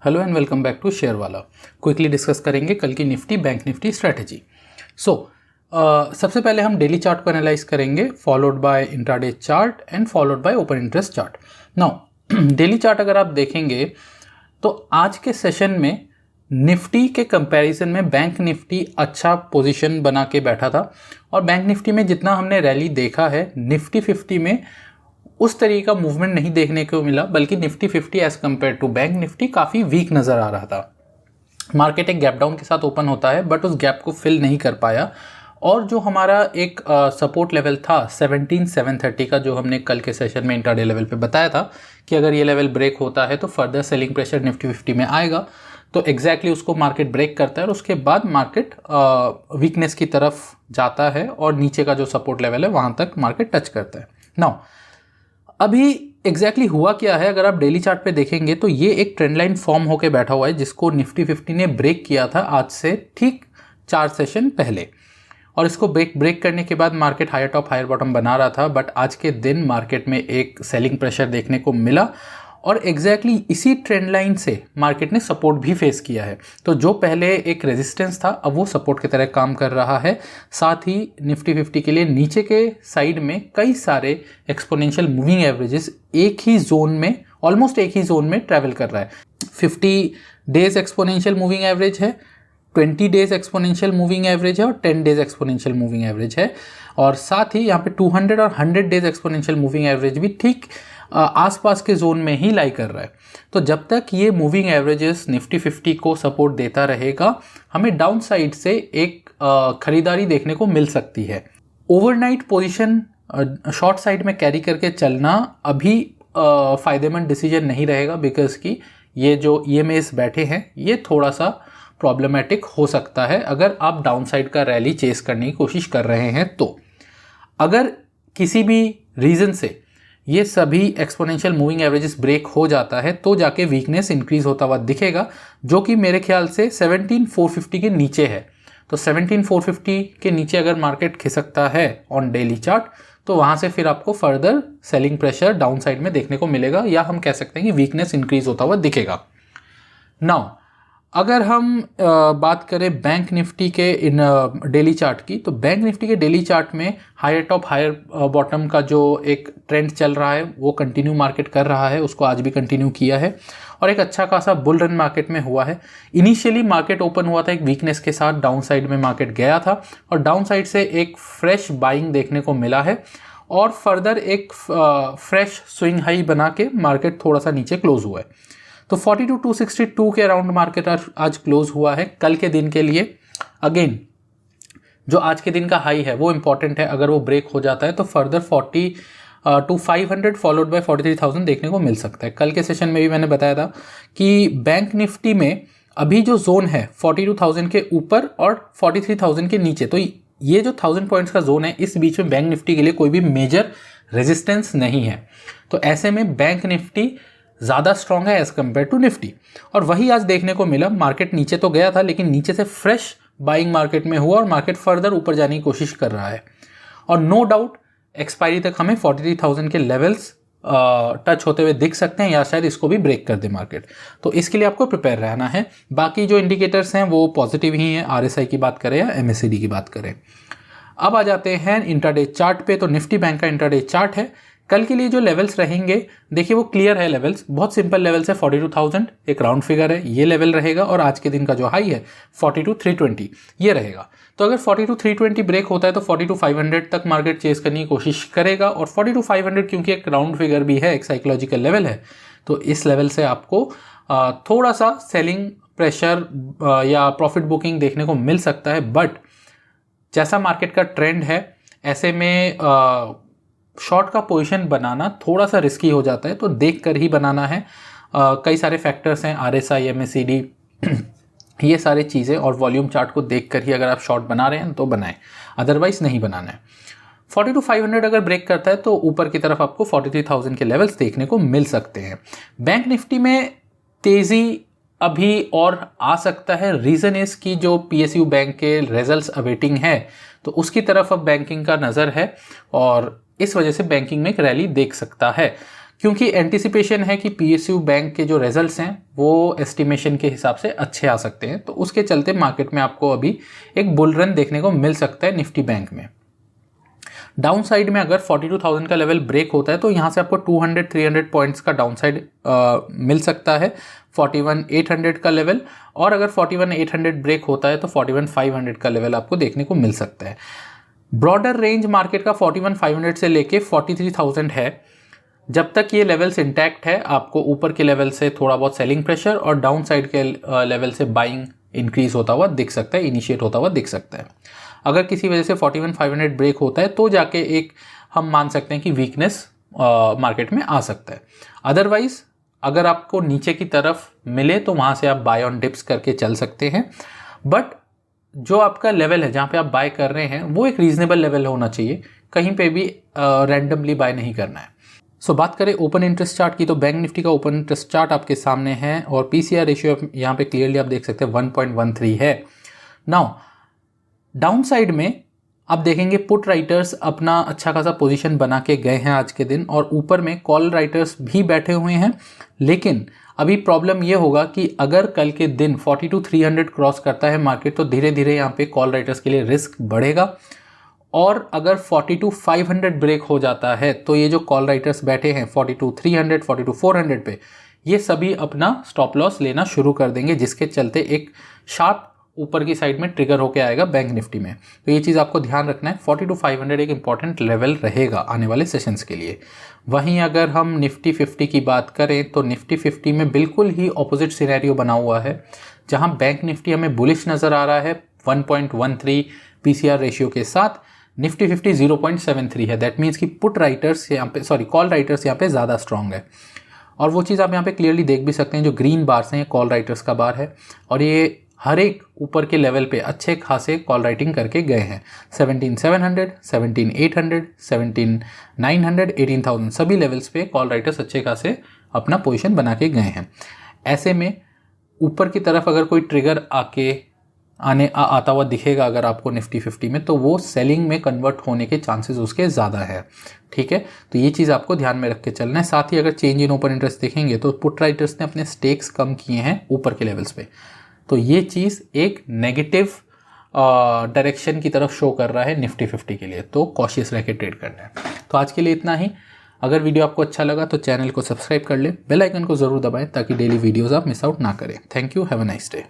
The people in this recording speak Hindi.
Hello and welcome back to share Wala. Quickly discuss करेंगे कल की निफ्टी बैंक निफ्टी स्ट्रैटेजी। सबसे पहले हम डेली चार्ट को एनालाइज करेंगे, followed by intraday chart and followed by open interest chart. Now daily chart अगर आप देखेंगे तो आज के सेशन में निफ्टी के कंपैरिजन में बैंक निफ्टी अच्छा पोजीशन बना के बैठा था और बैंक निफ्टी में जितना हमने रैली देखा है निफ्टी 50 में उस तरीके का मूवमेंट नहीं देखने को मिला, बल्कि Nifty 50 as compared to bank Nifty काफ़ी वीक नज़र आ रहा था। मार्केट एक गैप डाउन के साथ ओपन होता है बट उस गैप को फिल नहीं कर पाया और जो हमारा एक सपोर्ट लेवल था 17,730 का, जो हमने कल के सेशन में इंट्राडे लेवल पे बताया था कि अगर ये लेवल ब्रेक होता है तो फर्दर सेलिंग प्रेशर निफ्टी 50 में आएगा, तो एग्जैक्टली उसको मार्केट ब्रेक करता है और उसके बाद मार्केट वीकनेस की तरफ जाता है और नीचे का जो सपोर्ट लेवल है वहाँ तक मार्केट टच करता है। नाउ अभी एग्जैक्टली हुआ क्या है, अगर आप डेली चार्ट पे देखेंगे तो ये एक ट्रेंड लाइन फॉर्म होके बैठा हुआ है जिसको निफ्टी 50 ने ब्रेक किया था आज से ठीक 4 सेशन पहले, और इसको ब्रेक करने के बाद market higher top higher bottom बना रहा था। बट आज के दिन मार्केट में एक सेलिंग प्रेशर देखने को मिला और एग्जैक्टली इसी ट्रेंड लाइन से मार्केट ने सपोर्ट भी फेस किया है। तो जो पहले एक रेजिस्टेंस था अब वो सपोर्ट की तरह काम कर रहा है। साथ ही निफ्टी 50 के लिए नीचे के साइड में कई सारे एक्सपोनेंशियल मूविंग एवरेजेस एक ही जोन में, ऑलमोस्ट एक ही जोन में ट्रैवल कर रहा है। 50 डेज एक्सपोनेंशियल मूविंग एवरेज है, 20 डेज एक्सपोनेंशियल मूविंग एवरेज है और 10 डेज एक्सपोनेंशियल मूविंग एवरेज है, और साथ ही यहाँ पे 200 और 100 डेज एक्सपोनेंशियल मूविंग एवरेज भी ठीक आसपास के जोन में ही लाई कर रहा है। तो जब तक ये मूविंग एवरेजेस निफ्टी 50 को सपोर्ट देता रहेगा हमें डाउन साइड से एक खरीदारी देखने को मिल सकती है। ओवरनाइट पोजीशन शॉर्ट साइड में कैरी करके चलना अभी फ़ायदेमंद डिसीजन नहीं रहेगा, बिकॉज कि ये जो EMAs बैठे हैं ये थोड़ा सा प्रॉब्लमेटिक हो सकता है अगर आप डाउन साइड का रैली चेस करने की कोशिश कर रहे हैं। तो अगर किसी भी रीज़न से ये सभी एक्सपोनेंशियल मूविंग एवरेजेस ब्रेक हो जाता है तो जाके वीकनेस इंक्रीज होता हुआ दिखेगा, जो कि मेरे ख्याल से 17,450 के नीचे है। तो 17,450 के नीचे अगर मार्केट खिसकता है ऑन डेली चार्ट तो वहाँ से फिर आपको further selling pressure down side में देखने को मिलेगा, या हम कह सकते हैं कि वीकनेस इंक्रीज होता हुआ दिखेगा। नाउ अगर हम बात करें बैंक निफ्टी के इन डेली चार्ट की, तो बैंक निफ्टी के डेली चार्ट में हायर टॉप हायर बॉटम का जो एक ट्रेंड चल रहा है वो कंटिन्यू मार्केट कर रहा है, उसको आज भी कंटिन्यू किया है और एक अच्छा खासा बुल रन मार्केट में हुआ है। इनिशियली मार्केट ओपन हुआ था एक वीकनेस के साथ, डाउन साइड में मार्केट गया था और डाउन साइड से एक फ्रेश बाइंग देखने को मिला है और फर्दर एक फ्रेश स्विंग हाई बना के मार्केट थोड़ा सा नीचे क्लोज हुआ है। तो 42,262 के अराउंड मार्केट आज क्लोज हुआ है कल के दिन के लिए। अगेन जो आज के दिन का हाई है वो इंपॉर्टेंट है, अगर वो ब्रेक हो जाता है तो फर्दर 42,500 फॉलोड बाय 43,000 देखने को मिल सकता है। कल के सेशन में भी मैंने बताया था कि बैंक निफ्टी में अभी जो जोन है 42,000 के ऊपर और 43,000 के नीचे, तो ये जो 1000 पॉइंट्स का जोन है इस बीच में बैंक निफ्टी के लिए कोई भी मेजर रेजिस्टेंस नहीं है। तो ऐसे में बैंक निफ्टी ज़्यादा स्ट्रॉन्ग है एज कम्पेयर टू निफ्टी, और वही आज देखने को मिला। मार्केट नीचे तो गया था लेकिन नीचे से फ्रेश बाइंग मार्केट में हुआ और मार्केट फर्दर ऊपर जाने की कोशिश कर रहा है और नो डाउट एक्सपायरी तक हमें 43,000 के लेवल्स टच होते हुए दिख सकते हैं या शायद इसको भी ब्रेक कर दे मार्केट। तो इसके लिए आपको प्रिपेयर रहना है। बाकी जो इंडिकेटर्स हैं वो पॉजिटिव ही हैं, RSI की बात करें या MACD की बात करें। अब आ जाते हैं इंट्राडे चार्ट पे। तो निफ्टी बैंक का इंट्राडे चार्ट है। कल के लिए जो लेवल्स रहेंगे देखिए वो क्लियर है, लेवल्स बहुत सिंपल लेवल्स है। 42,000 एक राउंड फिगर है, ये लेवल रहेगा और आज के दिन का जो हाई है 42,320 ये रहेगा। तो अगर 42,320 ब्रेक होता है तो 42,500 तक मार्केट चेस करने की कोशिश करेगा, और 42,500 क्योंकि एक राउंड फिगर भी है, एक साइकोलॉजिकल लेवल है, तो इस लेवल से आपको थोड़ा सा सेलिंग प्रेशर या प्रॉफिट बुकिंग देखने को मिल सकता है। बट जैसा मार्केट का ट्रेंड है ऐसे में शॉर्ट का पोजीशन बनाना थोड़ा सा रिस्की हो जाता है, तो देख कर ही बनाना है। कई सारे फैक्टर्स हैं, RSI MACD ये सारी चीज़ें, और वॉल्यूम चार्ट को देख कर ही अगर आप शॉर्ट बना रहे हैं तो बनाएं, अदरवाइज नहीं बनाना है। 42,500 अगर ब्रेक करता है तो ऊपर की तरफ आपको 43,000 के लेवल्स देखने को मिल सकते हैं। बैंक निफ्टी में तेज़ी अभी और आ सकता है। रीज़न इस कि जो PSU बैंक के रिजल्ट्स अवेटिंग है तो उसकी तरफ अब बैंकिंग का नज़र है और इस वजह से बैंकिंग में एक रैली देख सकता है। क्योंकि एंटिसिपेशन है कि पीएसयू बैंक के जो रिजल्ट्स हैं वो एस्टिमेशन के हिसाब से अच्छे आ सकते हैं, तो उसके चलते मार्केट में आपको अभी एक बुल रन देखने को मिल सकता है निफ्टी बैंक में। डाउन साइड में अगर 42,000 का लेवल ब्रेक होता है तो यहाँ से आपको 200-300 पॉइंट्स का डाउन साइड मिल सकता है 41,800 का लेवल, और अगर 41,800 ब्रेक होता है तो 41,500 का लेवल आपको देखने को मिल सकता है। ब्रॉडर रेंज मार्केट का 41,500 से लेके 43,000 है। जब तक ये लेवल्स इंटैक्ट है आपको ऊपर के लेवल से थोड़ा बहुत सेलिंग प्रेशर और डाउन साइड के लेवल से बाइंग इंक्रीज होता हुआ दिख सकता है, इनिशिएट होता हुआ दिख सकता है। अगर किसी वजह से 41,500 ब्रेक होता है तो जाके एक हम मान सकते हैं कि वीकनेस मार्केट में आ सकता है। अदरवाइज अगर आपको नीचे की तरफ मिले तो वहाँ से आप बाय ऑन डिप्स करके चल सकते हैं, बट जो आपका लेवल है जहाँ पे आप बाय कर रहे हैं वो एक रीजनेबल लेवल होना चाहिए, कहीं पे भी रैंडमली बाय नहीं करना है। सो बात करें ओपन इंटरेस्ट चार्ट की, तो बैंक निफ्टी का ओपन इंटरेस्ट चार्ट आपके सामने है और पीसीआर रेशियो यहाँ पे क्लियरली आप देख सकते हैं 1.13 है। नाउ डाउन साइड में आप देखेंगे पुट राइटर्स अपना अच्छा खासा पोजीशन बना के गए हैं आज के दिन, और ऊपर में कॉल राइटर्स भी बैठे हुए हैं। लेकिन अभी प्रॉब्लम ये होगा कि अगर कल के दिन 42,300 क्रॉस करता है मार्केट तो धीरे धीरे यहाँ पे कॉल राइटर्स के लिए रिस्क बढ़ेगा, और अगर 42,500 ब्रेक हो जाता है तो ये जो कॉल राइटर्स बैठे हैं 42,300, 42,400 पे, ये सभी अपना स्टॉप लॉस लेना शुरू कर देंगे, जिसके चलते एक शार्प ऊपर की साइड में ट्रिगर होके आएगा बैंक निफ्टी में। तो ये चीज़ आपको ध्यान रखना है, 42,500 एक इंपॉर्टेंट लेवल रहेगा आने वाले सेशंस के लिए। वहीं अगर हम निफ्टी 50 की बात करें तो निफ्टी 50 में बिल्कुल ही ऑपोजिट सिनेरियो बना हुआ है, जहां बैंक निफ्टी हमें बुलिश नज़र आ रहा है 1.13 पीसीआर रेशियो के साथ, निफ्टी 50 0.73 है। दैट मीन्स कि पुट राइटर्स यहाँ पे कॉल राइटर्स यहाँ पे ज़्यादा स्ट्रॉन्ग है, और वो चीज़ आप यहाँ पे क्लियरली देख भी सकते हैं, जो ग्रीन बार्स हैं ये कॉल राइटर्स का बार है, और ये हर एक ऊपर के लेवल पे अच्छे खासे कॉल राइटिंग करके गए हैं। 17,700, 17,800, 17,900, 18,000 सभी लेवल्स पे कॉल राइटर्स अच्छे खासे अपना पोजीशन बना के गए हैं। ऐसे में ऊपर की तरफ अगर कोई ट्रिगर आता हुआ दिखेगा अगर आपको निफ्टी 50 में, तो वो सेलिंग में कन्वर्ट होने के चांसेस उसके ज़्यादा है। ठीक है, तो ये चीज़ आपको ध्यान में रख के चलना है। साथ ही अगर चेंज इन ओपन इंटरेस्ट देखेंगे तो पुट राइटर्स ने अपने स्टेक्स कम किए हैं ऊपर के लेवल्स पे, तो ये चीज़ एक नेगेटिव डायरेक्शन की तरफ शो कर रहा है निफ्टी 50 के लिए, तो कॉशियस रह के ट्रेड करना है। तो आज के लिए इतना ही। अगर वीडियो आपको अच्छा लगा तो चैनल को सब्सक्राइब कर ले, बेल आइकन को ज़रूर दबाएं ताकि डेली वीडियोस आप मिस आउट ना करें। Thank you, have a nice day.